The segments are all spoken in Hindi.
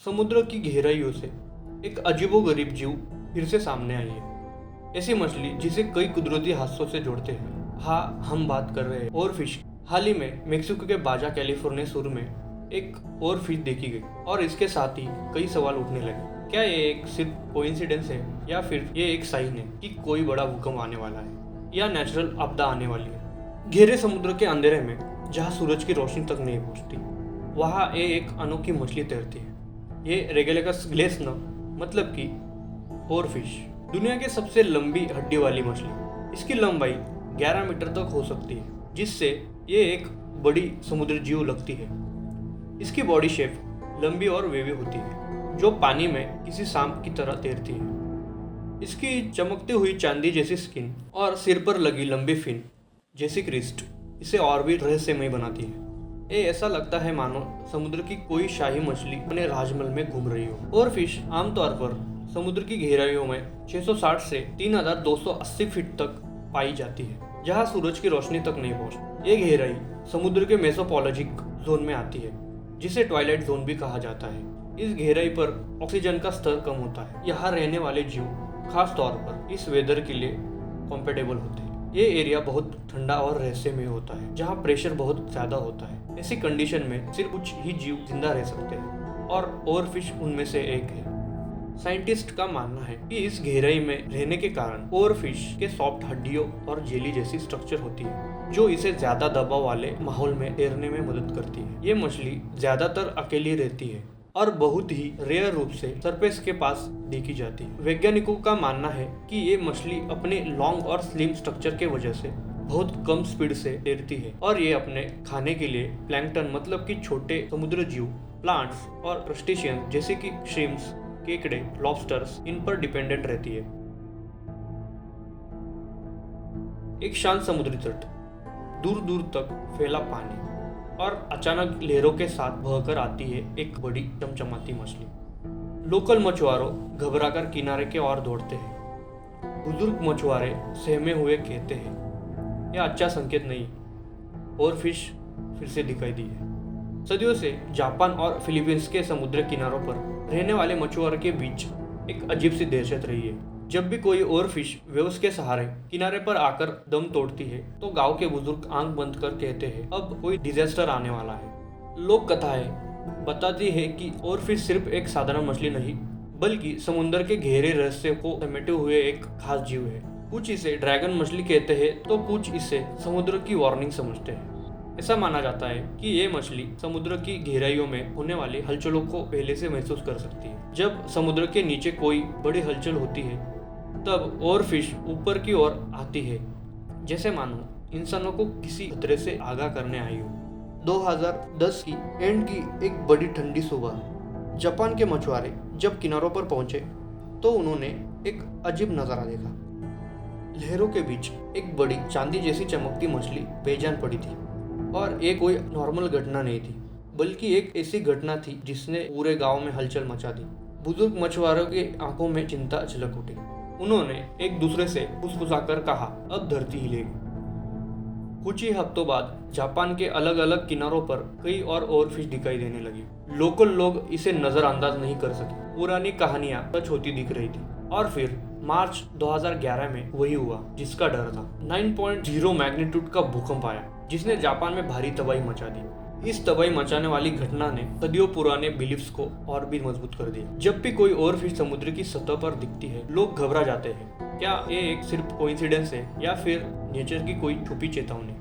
समुद्र की गहराइयों से एक अजीबोगरीब जीव फिर से सामने आई है। ऐसी मछली जिसे कई कुदरती हादसों से जोड़ते हैं। हाँ, हम बात कर रहे हैं और फिश। हाल ही में मेक्सिको के बाजा कैलिफोर्निया सुर में एक और फिश देखी गई और इसके साथ ही कई सवाल उठने लगे। क्या ये एक सिर्फ कोइंसिडेंस है या फिर ये एक साइन है कि कोई बड़ा भूकंप आने वाला है या नेचुरल आपदा आने वाली है। गहरे समुद्र के अंधेरे में जहाँ सूरज की रोशनी तक नहीं पहुँचती, वहाँ ये एक अनोखी मछली तैरती है। ये रेगेलेकस ग्लेसना मतलब कि ओरफिश, दुनिया की सबसे लंबी हड्डी वाली मछली। इसकी लंबाई 11 मीटर तक हो सकती है, जिससे ये एक बड़ी समुद्री जीव लगती है। इसकी बॉडी शेप लंबी और वेवी होती है, जो पानी में किसी सांप की तरह तैरती है। इसकी चमकती हुई चांदी जैसी स्किन और सिर पर लगी लंबी फिन जैसी क्रिस्ट इसे और भी रहस्यमय बनाती है। ये ऐसा लगता है मानो समुद्र की कोई शाही मछली अपने राजमहल में घूम रही हो। और फिश आमतौर पर समुद्र की गहराइयों में 660 से 3280 फीट तक पाई जाती है, जहां सूरज की रोशनी तक नहीं पहुंचती। ये गहराई समुद्र के मेसोपोलॉजिक जोन में आती है, जिसे ट्वाइलाइट जोन भी कहा जाता है। इस गहराई पर ऑक्सीजन का स्तर कम होता है। यहाँ रहने वाले जीव खास तौर पर इस वेदर के लिए कॉम्पेटेबल होते हैं। ये एरिया बहुत ठंडा और रहस्यमय होता है, जहाँ प्रेशर बहुत ज्यादा होता है। ऐसी कंडीशन में सिर्फ कुछ ही जीव जिंदा रह सकते हैं और ओरफिश उनमें से एक है। साइंटिस्ट का मानना है कि इस गहराई में रहने के कारण ओरफिश के सॉफ्ट हड्डियों और जेली जैसी स्ट्रक्चर होती है, जो इसे ज्यादा दबाव वाले माहौल में तैरने में मदद करती है। ये मछली ज्यादातर अकेली रहती है और बहुत ही रेयर रूप से सरफेस के पास देखी जाती है। वैज्ञानिकों का मानना है कि ये मछली अपने लॉन्ग और स्लिम स्ट्रक्चर के वजह से बहुत कम स्पीड से तैरती है और ये अपने खाने के लिए प्लैंकटन मतलब कि छोटे समुद्र जीव, प्लांट्स और क्रस्टेशियन जैसे कि श्रिम्प्स, केकड़े, लॉबस्टर्स इन पर डिपेंडेंट रहती है। एक शांत समुद्री तट, दूर दूर तक फैला पानी और अचानक लहरों के साथ बहकर आती है एक बड़ी चमचमाती मछली। लोकल मछुआरों घबराकर किनारे के ओर दौड़ते हैं। बुजुर्ग मछुआरे सहमे हुए कहते हैं, यह अच्छा संकेत नहीं। और फिश फिर से दिखाई दी है। सदियों से जापान और फिलीपींस के समुद्र किनारों पर रहने वाले मछुआरों के बीच एक अजीब सी दहशत रही है। जब भी कोई और फिश वेव्स के सहारे किनारे पर आकर दम तोड़ती है, तो गांव के बुजुर्ग आंख बंद कर कहते हैं, अब कोई डिजास्टर आने वाला है। लोक कथाएं बताती है कि और फिश सिर्फ एक साधारण मछली नहीं, बल्कि समुद्र के गहरे रहस्य को समेटे हुए एक खास जीव है। कुछ इसे ड्रैगन मछली कहते हैं, तो कुछ इसे समुद्र की वार्निंग समझते हैं। ऐसा माना जाता है कि ये मछली समुद्र की गहराइयों में होने वाली हलचलों को पहले से महसूस कर सकती है। जब समुद्र के नीचे कोई बड़ी हलचल होती है, तब और फिश ऊपर की ओर आती है, जैसे मानो इंसानों को किसी खतरे से आगाह करने आई हो। 2010 की एंड की एक बड़ी ठंडी सुबह जापान के मछुआरे जब किनारों पर पहुंचे, तो उन्होंने एक अजीब नजारा देखा। लहरों के बीच एक बड़ी चांदी जैसी चमकती मछली बेजान पड़ी थी और ये कोई नॉर्मल घटना नहीं थी, बल्कि एक ऐसी घटना थी जिसने पूरे गांव में हलचल मचा दी। बुजुर्ग मछुआरों की आंखों में चिंता झलक उठी। उन्होंने एक दूसरे से फुसफुसाकर कहा, अब धरती हिलेगी। कुछ ही हफ्तों बाद जापान के अलग अलग किनारों पर कई और फिश दिखाई देने लगी। लोकल लोग इसे नजरअंदाज नहीं कर सके। पुरानी कहानियां सच होती दिख रही थी। और फिर मार्च 2011 में वही हुआ जिसका डर था। 9.0 मैग्नीट्यूड का भूकंप आया, जिसने जापान में भारी तबाही मचा दी। इस तबाही मचाने वाली घटना ने सदियों पुराने बिलीफ्स को और भी मजबूत कर दिया। जब भी कोई और फिश समुद्र की सतह पर दिखती है, लोग घबरा जाते हैं। क्या ये एक सिर्फ कोइंसिडेंस है या फिर नेचर की कोई छुपी चेतावनी?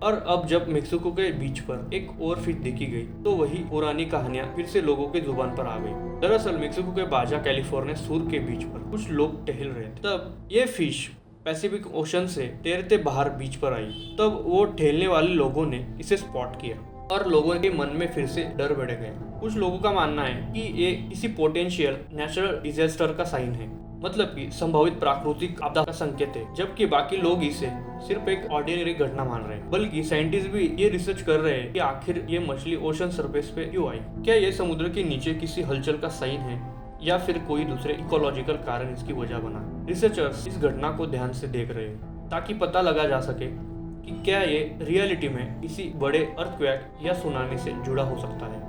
और अब जब मेक्सिको के बीच पर एक और फिश देखी गई, तो वही पुरानी कहानियां फिर से लोगों के जुबान पर आ गई। दरअसल मेक्सिको के बाजा कैलिफोर्निया सुर के बीच पर कुछ लोग टहल रहे थे। तब ये फिश पैसिफिक ओशन से तैरते बाहर बीच पर आई। तब वो टहलने वाले लोगों ने इसे स्पॉट किया और लोगों के मन में फिर से डर बढ़ गया। कुछ लोगों का मानना है कि ये किसी पोटेंशियल नेचुरल डिजास्टर का साइन है, मतलब कि संभावित प्राकृतिक आपदा का संकेत है, जबकि बाकी लोग इसे सिर्फ एक ऑर्डिनरी घटना मान रहे हैं। बल्कि साइंटिस्ट भी ये रिसर्च कर रहे हैं कि आखिर ये मछली ओशन सरफेस पे क्यों आई। क्या ये समुद्र के नीचे किसी हलचल का साइन है या फिर कोई दूसरे इकोलॉजिकल कारण इसकी वजह बना। रिसर्चर्स इस घटना को ध्यान से देख रहे हैं ताकि पता लगा जा सके कि क्या ये रियलिटी में किसी बड़े अर्थक्वेक या सुनामी से जुड़ा हो सकता है।